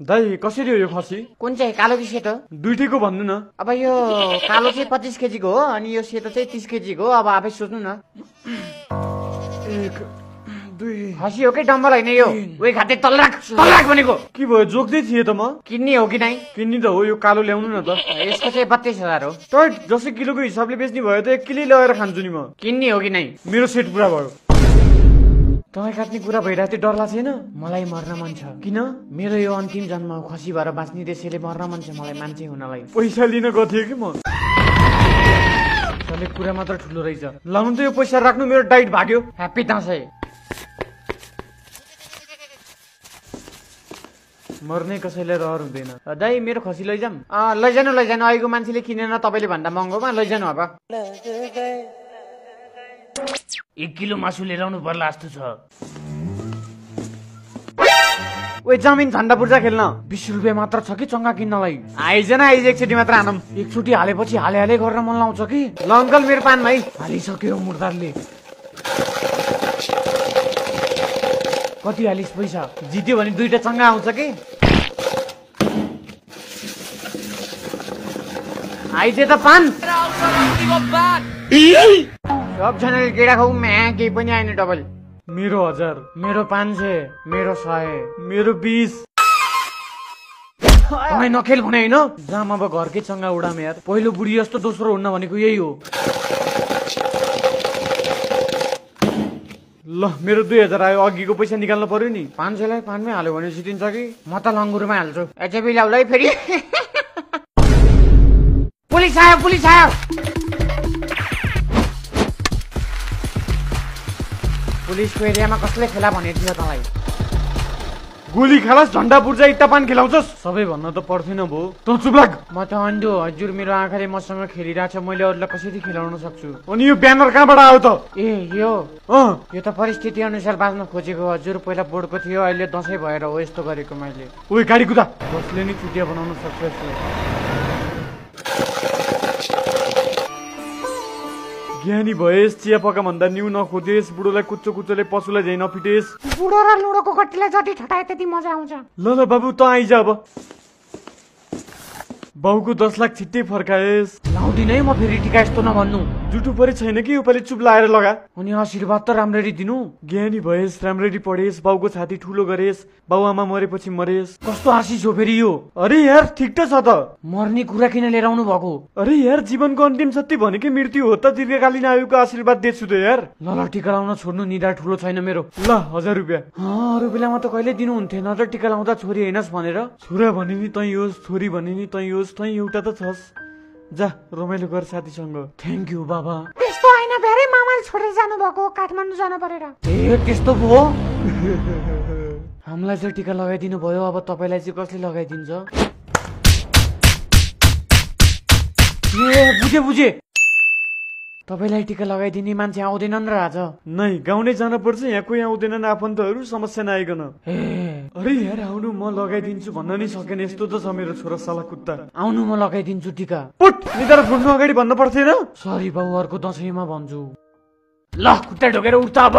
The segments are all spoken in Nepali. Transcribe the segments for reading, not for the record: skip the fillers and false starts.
दाइ कसरी हो यो खसी? कुन चाहिँ कालो कि सेतो? दुईटैको भन्नु न। अब यो कालो चाहिँ 25 केजीको हो अनि यो सेतो चाहिँ 30 केजीको हो। अब आफै सोच्नु न। 1 2 खसी हो कि डम्बल होइन यो? उही खाते तल राख भनेको। के भयो जोक्दै थिए त म। किन्ने हो कि नै? किन्नी त हो, यो कालो ल्याउनु न त। यसको चाहिँ 32,000 हो। टट जसै किलोको हिसाबले बेच्ने भयो त 1 किलो लगाएर खान्छु नि म। किन्ने हो कि नै? मेरो सेट पुरा भयो। तपाईँ काट्ने कुरा भइरहेको थियो, डर लाग्छ हैन? मलाई मर्न मन छ। किन? मेरो यो अन्तिम जन्म हो, खसी भएर बाँच्ने त्यसैले मर्न मन छ मलाई मान्छे हुनलाई। पैसा लिन गएको कि म। तले कुरा मात्र ठुलो रहेछ। लाउनु त यो पैसा राख्नु, मेरो डाइट भाग्यो। ह्यापी दसैँ। मर्ने कसैलाई रहर हुँदैन। दाइ मेरो खसी लैजाम। लैजानु अहिलेको मान्छेले किनेन, तपाईँले भन्दा महँगोमा लैजानु। अब 1 किलो मासु लिएर आउनु पर्ला जस्तो छ। ओइ जमिन झन्डा पूर्जा खेल्न 20 रुपियाँ मात्र छ कि चङ्गा किन्नलाई? आइज एकचोटि मात्र हानम। एकचोटि हालेपछि हाले गरेर मन लाउँछ कि। ल अङ्कल मेरो पान भाइ। हालिसक्यो मुर्दारले। कति हालिस पैसा? जित्यो भने 2टा चङ्गा आउँछ कि। आइज त पान। सबजनाले केडा खाऊ, म्या केही पनि आएन। डबल मेरो 1000, मेरो 500, मेरो 100, मेरो 20। तपाईँ नखेल भने होइन? जाम अब घरकै चङ्गा उडाम यार। पहिलो बुढी जस्तो दोस्रो हुन्न भनेको यही हो। ल मेरो 2000 आयो, अघिको पैसा निकाल्नु पर्यो नि। 500 लाई पानमै हाल्यो भने जितिन्छ कि? म त लङ्गुरमा हाल्छु। एचपी ल्याउला है फेरि। पुलिस आयो। पुलिसको एरियामा कसले खेला भनेको थियो तँलाई? गोली खालास, झन्डा पूर्जा, इट्टा पान खेलाउँछस्। सबै भन्न त पर्थेन भो। त चुप लाग। म त अन्धो, हजुर मेरो आँखाले मसँग खेलिरहेछ, मैले अरूलाई कसरी खेलाउन सक्छु? अनि यो ब्यानर कहाँबाट आयो त? यो त परिस्थिति अनुसार बाँच्न खोजेको हजुर। पहिला बोर्डको थियो, अहिले दसैँ भएर हो यस्तो गरेको मैले। ओइ गाडी कुदा। बसले नि चुटिया बनाउन सक्छ यसले। ज्ञानी भएस, चिया पका भन्दा न्यू नखोजेस, बुढोलाई कुच्चोले पशुलाई झै नपिटेस। बुढो र लुडोको गट्टीलाई जति ठटाए त्यति मजा आउँछ। ल बाबु त आइज अब। बाउको 10 लाख छिट्टै फर्काएस। लाउँदिनै म फेरि टिका यस्तो नभन्नु। जुटु परि छैन कि योपालि चुप लाएर लगा। अनि आशीर्वाद त राम्ररी दिनु। ज्ञानी भएस, राम्ररी पढेस, बाउको छाती ठुलो गरेस, बाउ आमा मरेपछि मरेस। कस्तो आशिष हो फेरि यो? अरे यार ठिक त छ त। मर्ने कुरा किन लिएर आउनु भएको? अरे यार जीवनको अन्तिम सत्य भनेकै मृत्यु हो त। दीर्घकालीन आयुको आशीर्वाद दिन्छु त यार। ल टिका लाउन छोड्नु, निधार ठुलो छैन मेरो। ल 1000 रुपियाँ। अरू बेलामा त कहिले दिनुहुन्थेन त टिका लाउँदा छोरी हैनस् भनेर। छोरा भने नि तँ होस्, छोरी भने नि तँ होस्, तँ एउटा त छस्। जा रमाइलो गर साथीसँग। थ्याङ्क यू बाबा। त्यस्तो होइन, धेरै मामाले छोडेर जानु भएको, काठमाडौँ जानु परेर। ए त्यस्तो भयो? हामीलाई चाहिँ टिका लगाइदिनु भयो, अब तपाईँलाई चाहिँ कसले लगाइदिन्छ? ए बुझे। तपाईँलाई टिका लगाइदिने मान्छे आउँदैनन् र आज? नै गाउँ नै जान पर्छ, यहाँ कोही आउँदैनन् आफन्तहरू, समस्या नआइकन। अरे यार आउनु, म लगाइदिन्छु भन्न नि सकेन। यस्तो त छ मेरो छोरा साला कुत्ता। आउनु म लगाइदिन्छु टिका। पुट निधार फुट्नु अगाडि भन्न पर्थेन? सरी बाउ, अर्को दसैँमा भन्छु। ल खुट्टा ढोकेर उठ्छ अब।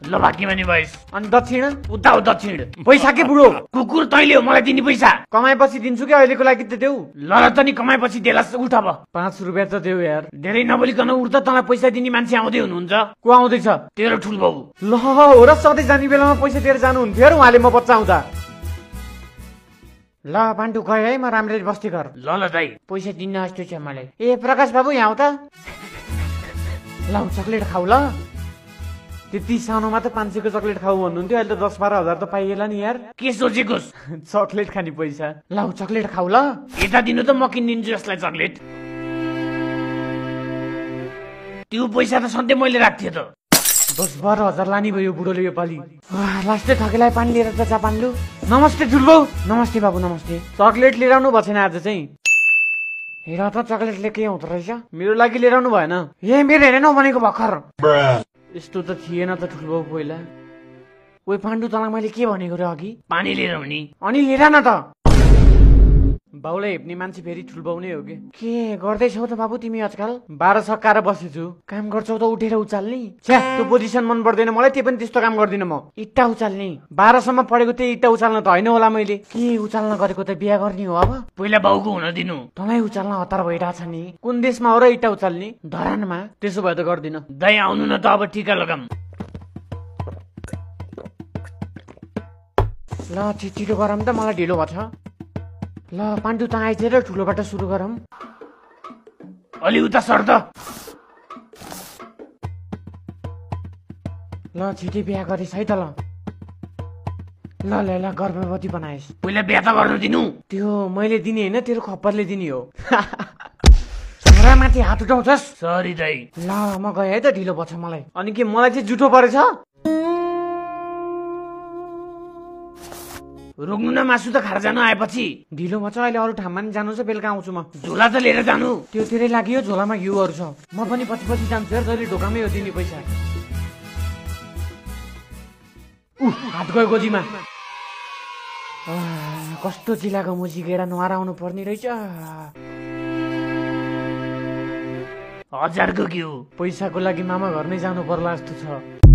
ल बाँकी माने भइस। अनि दक्षिण? उता हो दक्षिण। पैसा के बुढो? कुकुर तैँले हो मलाई दिने पैसा। कमाएपछि दिन्छु कि अहिलेको लागि त देऊ। ल त नि कमाएपछि देलास, उठ अब। 5 रुपियाँ त देऊ यार। धेरै नबोलिकन उठ त, तँलाई पैसा दिने मान्छे आउँदै हुनुहुन्छ। को आउँदैछ? तेरो ठुल बाउ। ल हो र, सधैँ जाने बेलामा पैसा दिएर जानुहुन्थ्यो यार उहाँले, म बच्चा आउँदा। ल पाण्डु गयो है, म राम्ररी बस्ती घर। ल दाइ पैसा दिन्न जस्तो छ मलाई। ए प्रकाश बाबु यहाँ आउ त। ल चक्लेट खाऊ ल। त्यति सानोमा त 500 को चक्लेट खाऊ भन्नुहुन्थ्यो, अहिले त 10-12 हजार त पाइएला नि यार। के सोचेकोस्? चक्लेट खाने पैसा। ल चक्लेट खाऊ ल। यता दिनु त म किनिदिन्छु यसलाई चक्लेट। त्यो पैसा त सधैँ मैले राख्थेँ त। 10-12 हजार लानी भयो बुढोले यो पालि। लास्टै ठकेलाई पानी लिएर त जा पान्डु। नमस्ते ठुलो। नमस्ते बाबु नमस्ते। चक्लेट लिएर आउनु भएन आज चाहिँ? हेर त चक्लेटले के हुँदो रहेछ। मेरो लागि लिएर आउनु भएन? ए मेरो हेरेन भनेको भर्खर। यस्तो त थिएन त ठुलो बाबु पहिला। ओइ पाण्डु तँलाई मैले के भनेको रे अघि? पानी लिएर आउने। अनि लिएर न त। बाउलाई हेप्ने मान्छे फेरि ठुल्बाउ नै हो के गर्दैछौ त बाबु तिमी आजकल 12 सकाएर बसेछु काम गर्छौ त उठेर उचाल्ने छ्या त्यो पोजिसन मन पर्दैन मलाई त्यही पनि त्यस्तो काम गर्दिन म इट्टा उचाल्ने 12 सम्म पढेको त्यही इट्टा उचाल्न त होइन होला मैले के उचाल्न गरेको त बिहा गर्ने हो अब पहिला बाउको हुन दिनु तँलाई उचाल्न हतार भइरहेछ नि कुन देशमा हो र इट्टा उचाल्ने धरानमा त्यसो भए त गर्दिन दाइ आउनु न त अब टिका लगाम ल छिटो गरम त मलाई ढिलो भछ ल पाण्डु त आइज र ठुलोबाट सुरु गरम अलि उता सर्द ल छिटै बिहा गरिस् है त ल गर्भवती बनाइस् पहिला बिहा त गर्न दिनु त्यो मैले दिने होइन तेरो खप्परले दिने हो छोरामाथि हात उठाउँछस् सरी दाइ ल म गएँ है त ढिलो भछ मलाई अनि के मलाई चाहिँ जुठो परेछ रोक्नु न मासु त खाएर जानु आएपछि ढिलो भछ अहिले अरू ठाउँमा नि जानु छ बेलुका आउँछु म झोला त लिएर जानु त्यो तेरै लागि हो झोलामा घिउहरू छ म पनि पछि जान्छु यार जहिले ढोकामै हो दिने पैसा हात गयो गोजीमा कस्तो चिलाको मुजी गेडा नुहाएर आउनु पर्ने रहेछ 1000 को के हो पैसाको लागि मामा घरमै जानु पर्ला जस्तो छ